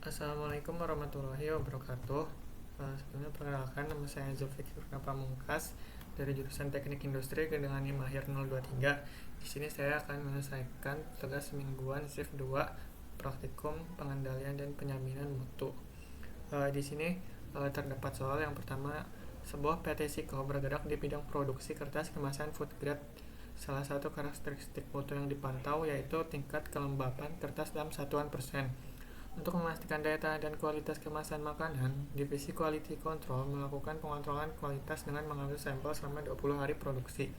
Assalamualaikum warahmatullahi wabarakatuh. Sebelumnya perkenalkan, nama saya Zulfikri Pamungkas dari jurusan Teknik Industri dengan NIM akhir 023. Di sini saya akan menyelesaikan tugas mingguan shift 2 praktikum pengendalian dan penjaminan mutu. Di sini terdapat soal yang pertama, sebuah PT Siko bergerak di bidang produksi kertas kemasan food grade. Salah satu karakteristik mutu yang dipantau yaitu tingkat kelembapan kertas dalam satuan persen. Untuk memastikan daya tahan dan kualitas kemasan makanan, Divisi Quality Control melakukan pengontrolan kualitas dengan mengambil sampel selama 20 hari produksi.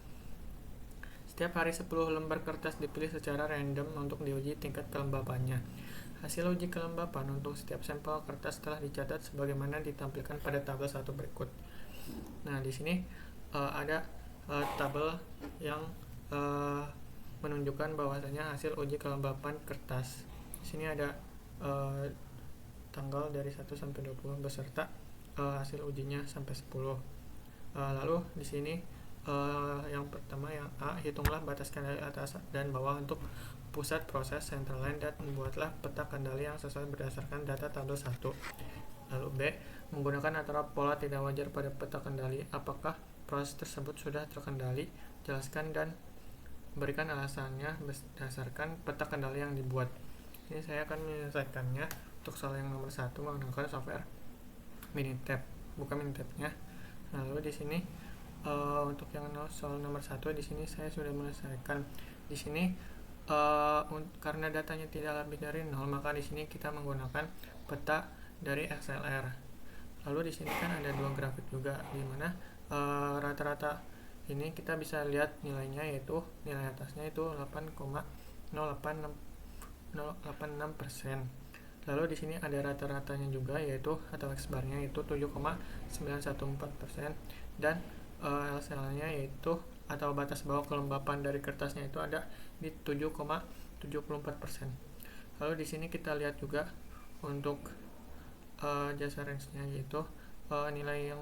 Setiap hari 10 lembar kertas dipilih secara random untuk diuji tingkat kelembapannya. Hasil uji kelembapan untuk setiap sampel kertas telah dicatat sebagaimana ditampilkan pada tabel 1 berikut. Nah, di sini ada tabel yang menunjukkan bahwasanya hasil uji kelembapan kertas. Di sini ada tanggal dari 1 sampai 20 beserta hasil ujinya sampai 10. Lalu di sini yang pertama, yang A, hitunglah batas kendali atas dan bawah untuk pusat proses central line dan membuatlah peta kendali yang sesuai berdasarkan data tabel 1. Lalu B, menggunakan antara pola tidak wajar pada peta kendali. Apakah proses tersebut sudah terkendali? Jelaskan dan berikan alasannya berdasarkan peta kendali yang dibuat. Ini saya akan menyelesaikannya untuk soal yang nomor 1 menggunakan software Minitab, bukan Minitabnya. Lalu di sini untuk yang soal nomor 1 di sini saya sudah menyelesaikan. Di sini karena datanya tidak lebih dari 0, maka di sini kita menggunakan peta dari XLR. Lalu di sini kan ada dua grafik juga, di mana rata-rata ini kita bisa lihat nilainya, yaitu nilai atasnya itu 8,086%. Lalu di sini ada rata-ratanya juga, yaitu atau X-barnya itu 7,914%, dan LCL-nya yaitu atau batas bawah kelembapan dari kertasnya itu ada di 7,74%. Lalu di sini kita lihat juga untuk jasa range-nya, yaitu nilai yang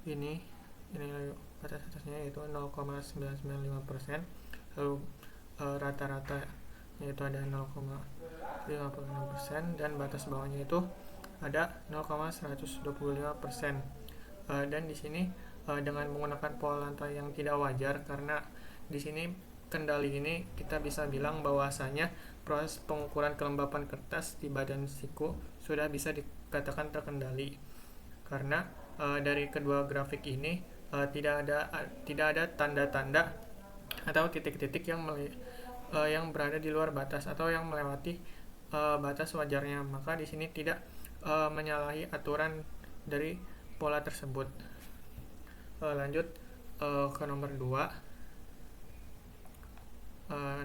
ini nilai batas atasnya yaitu 0,995%. Lalu rata-rata yaitu ada 0,56%, dan batas bawahnya itu ada 0,125%. Dan di sini dengan menggunakan pola lantai yang tidak wajar, karena di sini kendali ini kita bisa bilang bahwasanya proses pengukuran kelembapan kertas di badan siku sudah bisa dikatakan terkendali, karena dari kedua grafik ini tidak ada tanda-tanda atau titik-titik yang berada di luar batas atau yang melewati batas wajarnya, maka di sini tidak menyalahi aturan dari pola tersebut. Lanjut ke nomor 2.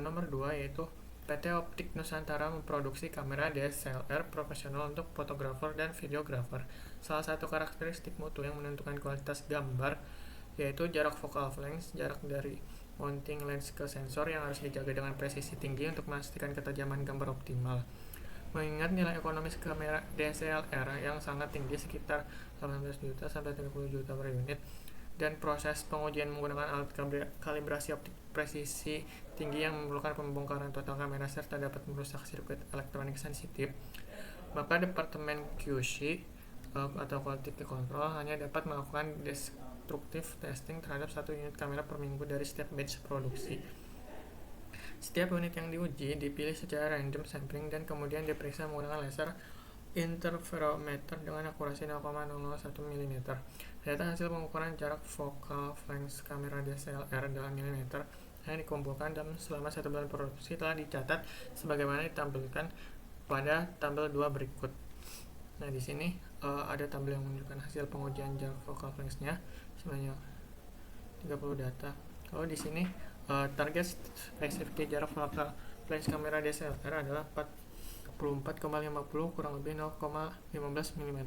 Nomor 2 yaitu PT Optik Nusantara memproduksi kamera DSLR profesional untuk fotografer dan videografer. Salah satu karakteristik mutu yang menentukan kualitas gambar yaitu jarak focal length, jarak dari mounting lens ke sensor yang harus dijaga dengan presisi tinggi untuk memastikan ketajaman gambar optimal. Mengingat nilai ekonomis kamera DSLR yang sangat tinggi, sekitar 18 juta sampai 30 juta per unit, dan proses pengujian menggunakan alat kalibrasi optik presisi tinggi yang memerlukan pembongkaran total kamera serta dapat merusak sirkuit elektronik sensitif, maka Departemen QC atau Quality Control hanya dapat melakukan destructive testing terhadap 1 unit kamera per minggu dari setiap batch produksi. Setiap unit yang diuji dipilih secara random sampling dan kemudian diperiksa menggunakan laser interferometer dengan akurasi 0,001 mm. Data hasil pengukuran jarak focal length kamera DSLR dalam milimeter yang dikumpulkan dalam selama 1 bulan produksi telah dicatat sebagaimana ditampilkan pada tabel 2 berikut. Nah, di sini ada tabel yang menunjukkan hasil pengujian jarak focal length-nya sebanyak 30 data. Lalu di sini target spesifik jarak focal length kamera DSLR adalah 44,50 kurang lebih 0,15 mm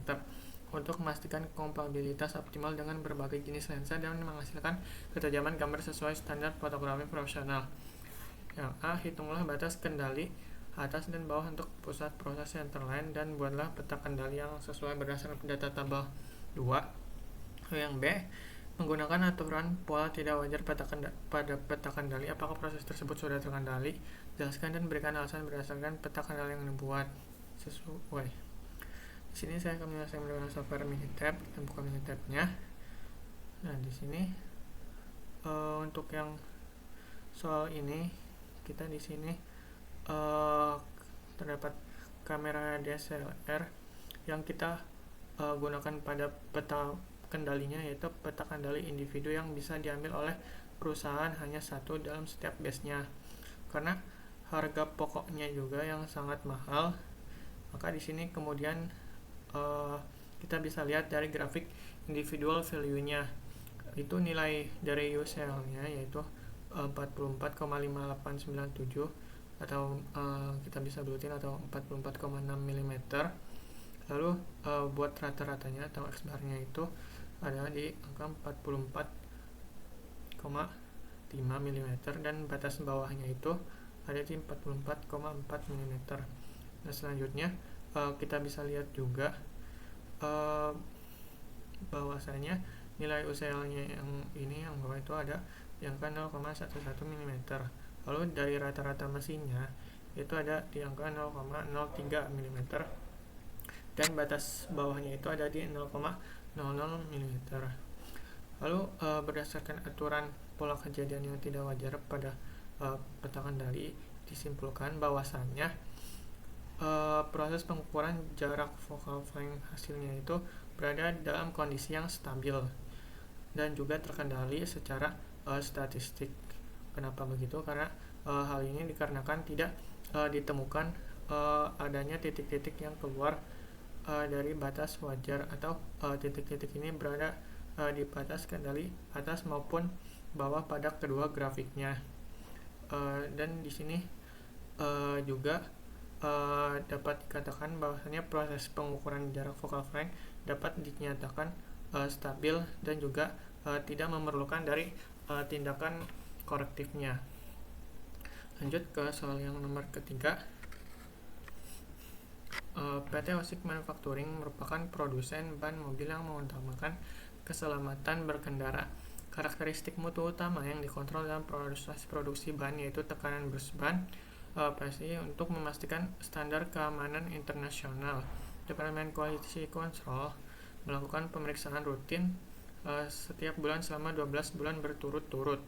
untuk memastikan kompatibilitas optimal dengan berbagai jenis lensa dan menghasilkan ketajaman gambar sesuai standar fotografi profesional. Yang A, hitunglah batas kendali atas dan bawah untuk pusat proses center line dan buatlah peta kendali yang sesuai berdasarkan data tabel 2. Yang B, menggunakan aturan pola tidak wajar pada peta kendali. Apakah proses tersebut sudah terkendali? Jelaskan dan berikan alasan berdasarkan peta kendali yang dibuat sesuai. Di sini saya akan menyelesaikan menggunakan software Minitab. Kita buka Minitabnya. Nah, di sini untuk yang soal ini kita di sini terdapat kamera DSLR yang kita gunakan pada peta kendalinya, yaitu peta kendali individu yang bisa diambil oleh perusahaan hanya satu dalam setiap batch-nya. Karena harga pokoknya juga yang sangat mahal, maka di sini kemudian kita bisa lihat dari grafik individual value-nya. Itu nilai dari UCL-nya yaitu 44,5897 atau kita bisa bulutin atau 44,6 mm. Lalu buat rata-ratanya atau X-bar-nya itu ada di angka 44,5 mm dan batas bawahnya itu ada di 44,4 mm. Nah, selanjutnya kita bisa lihat juga bahwasanya nilai UCL-nya yang ini yang bawah itu ada yang angka 0,11 mm. Lalu dari rata-rata mesinnya itu ada di angka 0,03 mm dan batas bawahnya itu ada di 0,00 mm. Lalu berdasarkan aturan pola kejadian yang tidak wajar pada peta kendali, disimpulkan bahwasannya proses pengukuran jarak focal length hasilnya itu berada dalam kondisi yang stabil dan juga terkendali secara statistik. Kenapa begitu? Karena hal ini dikarenakan tidak ditemukan adanya titik-titik yang keluar dari batas wajar atau titik-titik ini berada di batas kendali atas maupun bawah pada kedua grafiknya. Dan di sini juga dapat dikatakan bahwasanya proses pengukuran jarak focal length dapat dinyatakan stabil dan juga tidak memerlukan dari tindakan korektifnya. Lanjut ke soal yang nomor ketiga. PT Osik Manufacturing merupakan produsen ban mobil yang mengutamakan keselamatan berkendara. Karakteristik mutu utama yang dikontrol dalam proses produksi ban yaitu tekanan burst ban, PSI, untuk memastikan standar keamanan internasional. Departemen Quality Control melakukan pemeriksaan rutin setiap bulan selama 12 bulan berturut-turut.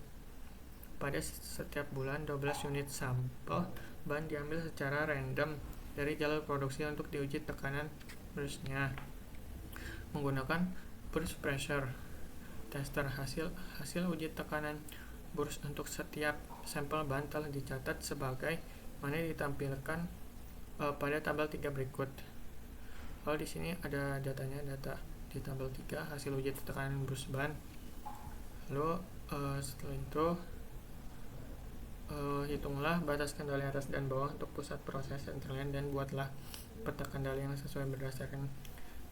Pada setiap bulan 12 unit sampel ban diambil secara random dari jalur produksi untuk diuji tekanan burstnya menggunakan burst pressure tester. Hasil uji tekanan burst untuk setiap sampel ban telah dicatat sebagai mana ditampilkan pada tabel 3 berikut. Lalu di sini ada datanya, data di tabel 3 hasil uji tekanan burst ban. Lalu setelah itu hitunglah batas kendali atas dan bawah untuk pusat proses dan terlihat, dan buatlah peta kendali yang sesuai berdasarkan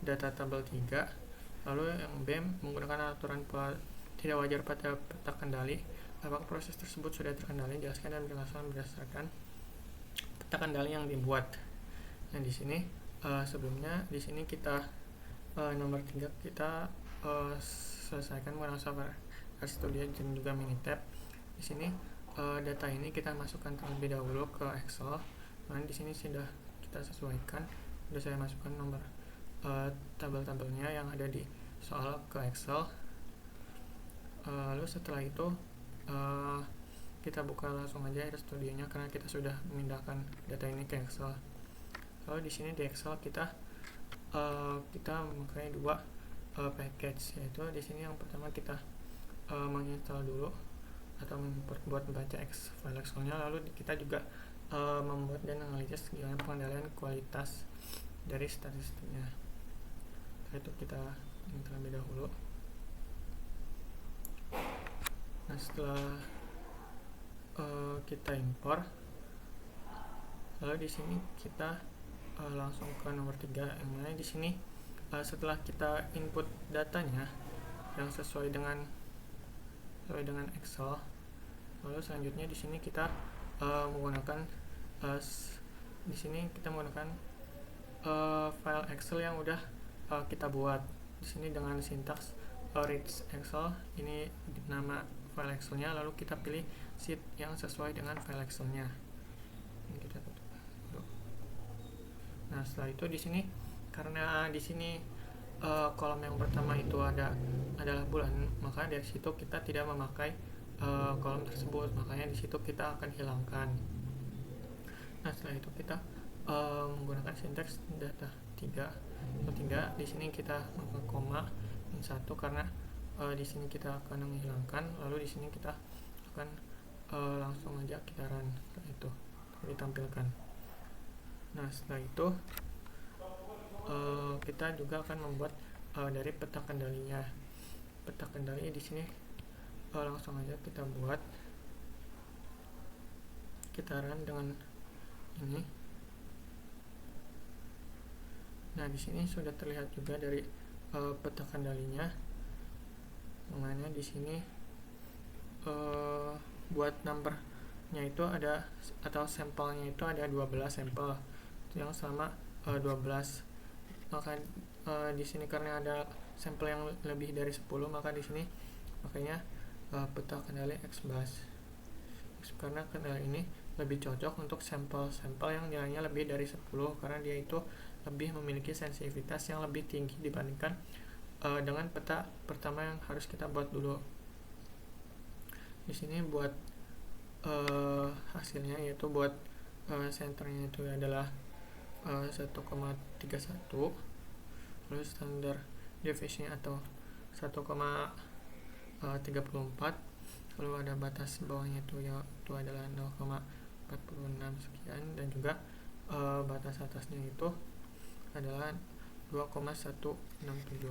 data tabel 3. Lalu yang B, menggunakan aturan pola tidak wajar pada peta kendali. Apakah proses tersebut sudah terkendali? Jelaskan dan beralasan berdasarkan peta kendali yang dibuat. Nah, di sini sebelumnya di sini kita nomor 3 kita selesaikan menggunakan software RStudio dan juga Minitab. Di sini data ini kita masukkan terlebih dahulu ke Excel. Nah, di sini sudah kita sesuaikan, sudah saya masukkan nomor tabel-tabelnya yang ada di soal ke Excel. Lalu setelah itu kita buka langsung aja RStudionya karena kita sudah memindahkan data ini ke Excel. Lalu di sini di Excel kita memakai dua package, yaitu di sini yang pertama kita menginstal dulu atau membuat membaca file Excel-nya, lalu kita juga membuat dan analisis dengan pengendalian kualitas dari statistiknya. Setelah itu kita terlebih dahulu. Nah, setelah kita impor, lalu di sini kita langsung ke nomor 3, yang mana di sini setelah kita input datanya yang sesuai dengan Excel, lalu selanjutnya di sini kita menggunakan file Excel yang udah kita buat. Di sini dengan sintaks rich Excel, ini nama file Excel-nya, lalu kita pilih sheet yang sesuai dengan file Excel-nya. Ini kita tutup dulu. Nah, setelah itu di sini karena di sini kolom yang pertama itu adalah bulan, maka dari situ kita tidak memakai kolom tersebut, makanya di situ kita akan hilangkan. Nah, setelah itu kita menggunakan sinteks data 3. Di sini kita menggunakan koma yang 1 karena di sini kita akan menghilangkan, lalu di sini kita akan langsung aja kita run. Setelah itu ditampilkan. Nah, setelah itu kita juga akan membuat dari peta kendalinya. Peta kendali di sini langsung aja kita buat, kita run dengan ini. Nah, di sini sudah terlihat juga dari peta kendalinya, mengenai di sini buat numbernya itu ada, atau sampelnya itu ada 12 sampel yang sama 12. Maka di sini karena ada sampel yang lebih dari 10, maka di sini makanya peta kendali XBAS, karena kendali ini lebih cocok untuk sampel-sampel yang nilainya lebih dari 10, karena dia itu lebih memiliki sensitivitas yang lebih tinggi dibandingkan dengan peta pertama yang harus kita buat dulu. Di sini buat hasilnya, yaitu buat senternya itu adalah 1,31, lalu standar deviation atau 1,34, lalu ada batas bawahnya itu adalah 0,46 sekian, dan juga batas atasnya itu adalah 2,167.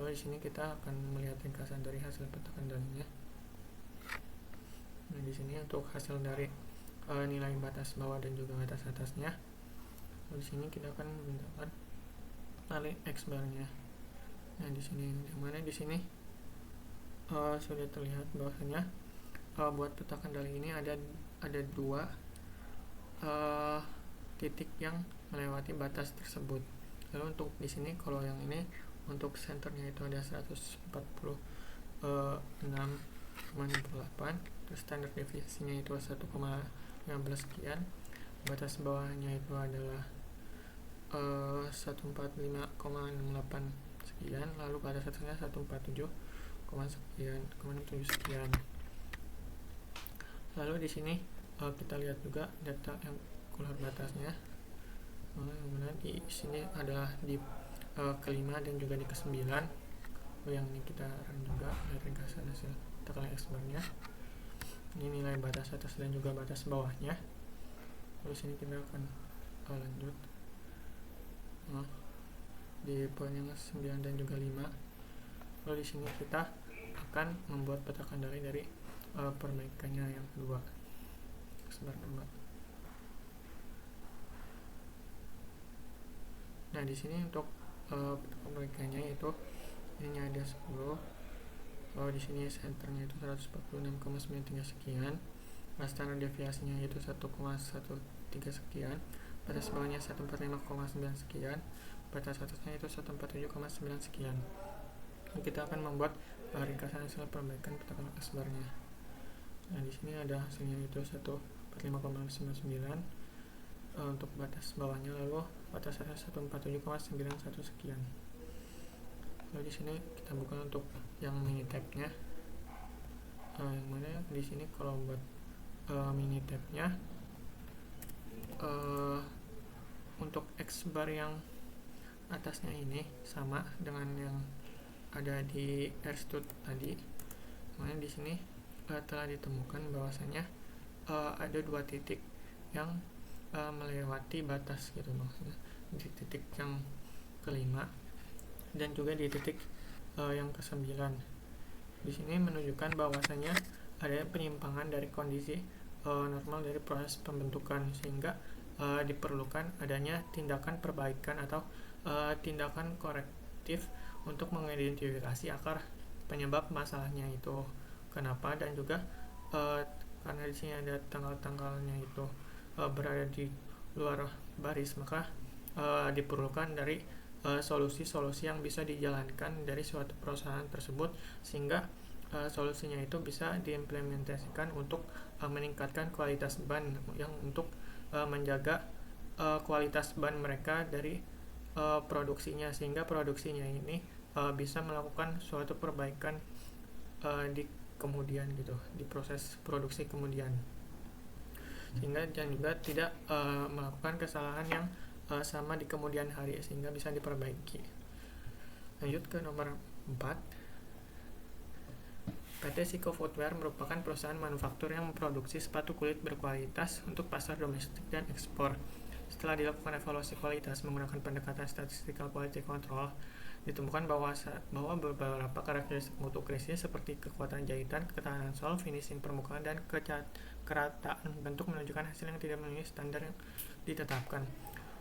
Lalu di sini kita akan melihat ringkasan dari hasil peta kendalinya. Nah, di sini untuk hasil dari nilai batas bawah dan juga batas atasnya. Lalu di sini kita akan menggunakan tali X barnya. Nah, di sini yang mana di sini sudah terlihat bahwasanya buat peta kendali ini ada dua titik yang melewati batas tersebut. Lalu untuk di sini kalau yang ini untuk senternya itu ada 146,68, terus standar deviasinya itu 1,15 sekian, batas bawahnya itu adalah 145,68 sekian, lalu batas atasnya 147 sekian. Lalu di sini kita lihat juga data yang keluar batasnya. Kemudian di sini adalah di kelima dan juga di ke-9. Yang ini kita run juga dari ringkasan hasil tekanan X-bar-nya. Ini nilai batas atas dan juga batas bawahnya. Lalu sini kita akan lanjut di poin yang 9 dan juga 5. Lalu di sini kita akan membuat peta kendali dari perbaikannya yang kedua, X-bar kedua. Nah, di sini untuk perbaikannya itu ini ada 10. Lalu di sini senternya itu 146,93 sekian. Standar deviasinya itu 1,13 sekian. Batas bawahnya 145,9 sekian. Batas atasnya itu 147,9 sekian. Kita akan membuat ringkasan hasil perbaikan peta X-bar-nya. Nah, di sini ada hasilnya itu 145,99 untuk batas bawahnya, lalu batas atas 147,91 sekian. Lalu di sini kita buka untuk yang mini tab-nya. Yang mana di sini kalau buat mini tab-nya untuk X-bar yang atasnya ini sama dengan yang ada di RStud tadi. Kemudian di sini telah ditemukan bahwasanya ada dua titik yang melewati batas gitu, maksudnya di titik yang kelima dan juga di titik yang ke-9. Di sini menunjukkan bahwasanya ada penyimpangan dari kondisi normal dari proses pembentukan, sehingga diperlukan adanya tindakan perbaikan atau tindakan korektif untuk mengidentifikasi akar penyebab masalahnya itu kenapa, dan juga karena di sini ada tanggal-tanggalnya itu berada di luar baris, maka diperlukan dari solusi-solusi yang bisa dijalankan dari suatu perusahaan tersebut, sehingga solusinya itu bisa diimplementasikan untuk meningkatkan kualitas ban, yang untuk menjaga kualitas ban mereka dari produksinya, sehingga produksinya ini bisa melakukan suatu perbaikan di kemudian gitu, di proses produksi kemudian, sehingga dan juga tidak melakukan kesalahan yang sama di kemudian hari, sehingga bisa diperbaiki. Lanjut ke nomor 4. PT Siko Footwear merupakan perusahaan manufaktur yang memproduksi sepatu kulit berkualitas untuk pasar domestik dan ekspor. Setelah dilakukan evaluasi kualitas menggunakan pendekatan statistical quality control, ditemukan bahwa beberapa karakteristik mutu kerisnya seperti kekuatan jahitan, ketahanan sol, finishing permukaan, dan kerataan bentuk menunjukkan hasil yang tidak memenuhi standar yang ditetapkan.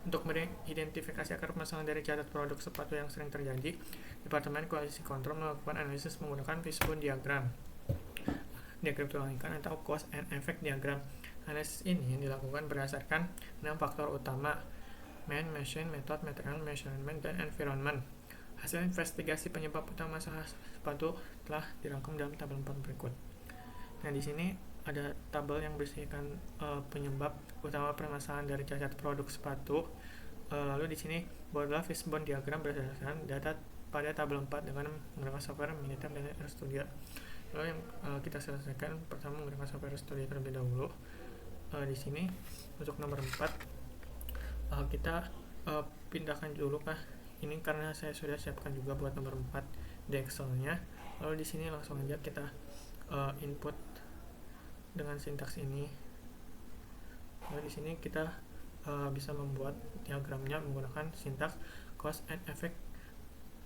Untuk mengidentifikasi akar permasalahan dari cacat produk sepatu yang sering terjadi, Departemen Quality Control melakukan analisis menggunakan fishbone diagram tulang ikan atau cause and effect diagram. Analisis ini dilakukan berdasarkan 6 faktor utama: man, machine, method, material, measurement, dan environment. Hasil investigasi penyebab utama masalah sepatu telah dirangkum dalam tabel 4 berikut. Nah, di sini ada tabel yang berisikan penyebab utama permasalahan dari cacat produk sepatu. Lalu di sini buatlah fishbone diagram berdasarkan data pada tabel 4 dengan menggunakan software Minitab dan RStudio. Lalu yang kita selesaikan pertama menggunakan software RStudio terlebih dahulu. Di sini untuk nomor 4 kita pindahkan dulu ini karena saya sudah siapkan juga buat nomor 4 di Excel-nya. Lalu di sini langsung aja kita input dengan sintaks ini. Lalu di sini kita bisa membuat diagramnya menggunakan sintaks cause and effect,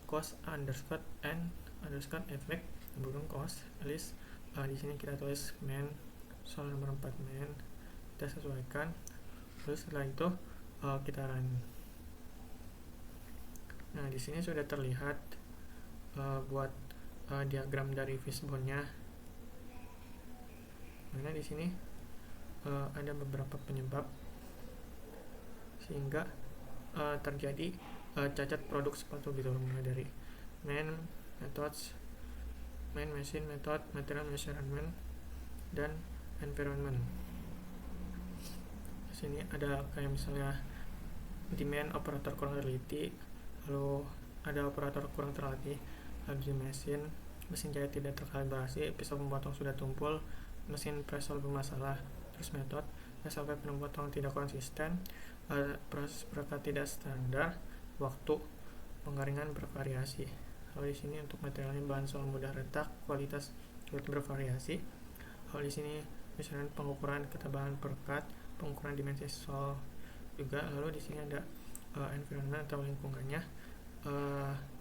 cause underscore and underscore effect belum cause list. Di sini kita tulis man, soal nomor 4 man, kita sesuaikan. Terus setelah itu kita run. Nah, di sini sudah terlihat buat diagram dari fishbone-nya. Mana di sini ada beberapa penyebab sehingga terjadi cacat produk sepatu gitu, mulai dari man, methods, man, machine, method, material, measurement, dan environment. Di sini ada kayak misalnya demand operator kurang teliti, lalu ada operator kurang terlatih, lalu di mesin jahit tidak terkalibrasi, pisau pemotong sudah tumpul, mesin press bermasalah. Terus metode, SOP pemotong tidak konsisten, proses perekat tidak standar, waktu penggaringan bervariasi. Lalu di sini untuk materialnya bahan sol mudah retak, kualitas kulit bervariasi. Lalu di sini misalnya pengukuran ketebalan perekat, pengukuran dimensi sol juga. Lalu di sini ada environment atau lingkungannya,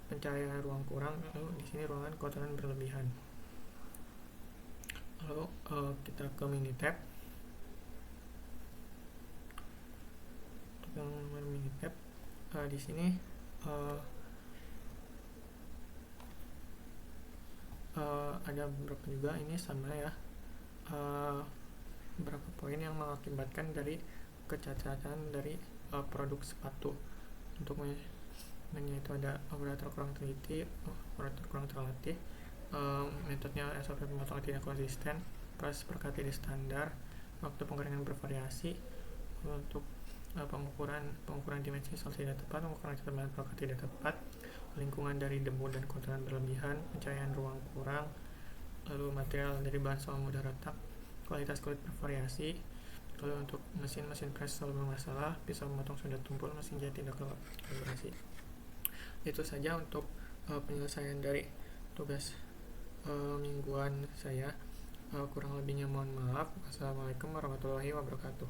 pencahayaan ruang kurang. Lalu di sini ruangan kotoran berlebihan. Lalu kita ke Minitab. Yang nomor Minitab di sini ada beberapa juga, ini sama ya, beberapa poin yang mengakibatkan dari kecacatan dari produk sepatu. Untuk itu ada operator kurang teliti, operator kurang terlatih, metodenya SOP pemotongan tidak konsisten, proses perekat tidak standar, waktu penggaringan bervariasi. Untuk pengukuran dimensi sol tidak tepat, pengukuran ketebalan perekat tidak tepat, lingkungan dari debu dan kotoran berlebihan, pencahayaan ruang kurang, lalu material dari bahan sol mudah retak, kualitas kulit bervariasi. Lalu untuk mesin press sol bermasalah, pisau memotong sudah tumpul, mesin jahit tidak kalibrasi. Itu saja untuk penyelesaian dari tugas mingguan saya. Kurang lebihnya mohon maaf. Wassalamualaikum warahmatullahi wabarakatuh.